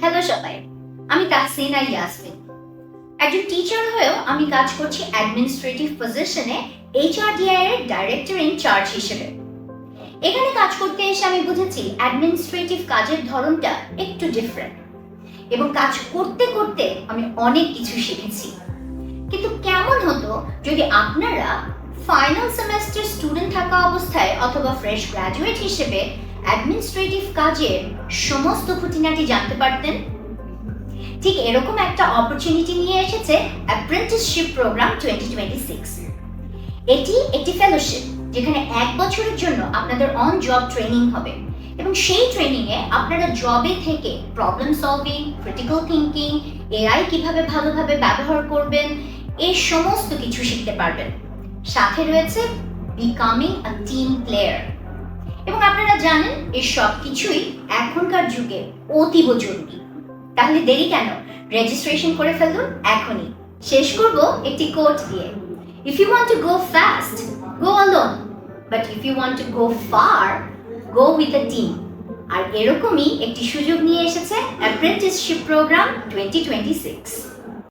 Hello সবাই, আমি তাহসিনা ইয়াসমিন। একজন টিচার হয়েও আমি কাজ করছি অ্যাডমিনিস্ট্রেটিভ পজিশনে এইচআরডিআই এর ডাইরেক্টর ইন চার্জ হিসেবে। এখানে কাজ করতে এসে আমি বুঝেছি অ্যাডমিনিস্ট্রেটিভ কাজের ধরনটা একটু ডিফারেন্ট, এবং কাজ করতে করতে আমি অনেক কিছু শিখেছি। কিন্তু কেমন হতো যদি আপনারা ফাইনাল সেমেস্টার স্টুডেন্ট থাকা অবস্থায় অথবা ফ্রেশ গ্র্যাজুয়েট হিসেবে অ্যাডমিনিস্ট্রেটিভ কাজের সমস্ত খুঁটিনাটি জানতে পারতেন? ঠিক এরকম একটা অপরচুনিটি নিয়ে এসেছে অ্যাপ্রেন্টিসশিপ প্রোগ্রাম 2026। এটি একটি ফেলোশিপ যেখানে 1 বছরের জন্য আপনাদের অন জব ট্রেনিং হবে, এবং সেই ট্রেনিং এ আপনারা জবে থেকে problem solving, critical thinking, AI কিভাবে ভালোভাবে ব্যবহার করবেন, এই সমস্ত কিছু শিখতে পারবেন। সাথে রয়েছে বিকামিং আ টিম প্লেয়ার। এবং আপনারা জানেন এই সব কিছুই এখনকার যুগে অতীব জরুরি। তাহলে দেরি কেন? রেজিস্ট্রেশন করে ফেলুন এখনই। শেষ করব একটি কোট দিয়ে, if you want to go fast, go alone, but if you want to go far, go with a team. আর এরকমই একটি সুযোগ নিয়ে এসেছে অ্যাপ্রেন্টিসশিপ প্রোগ্রাম 2026।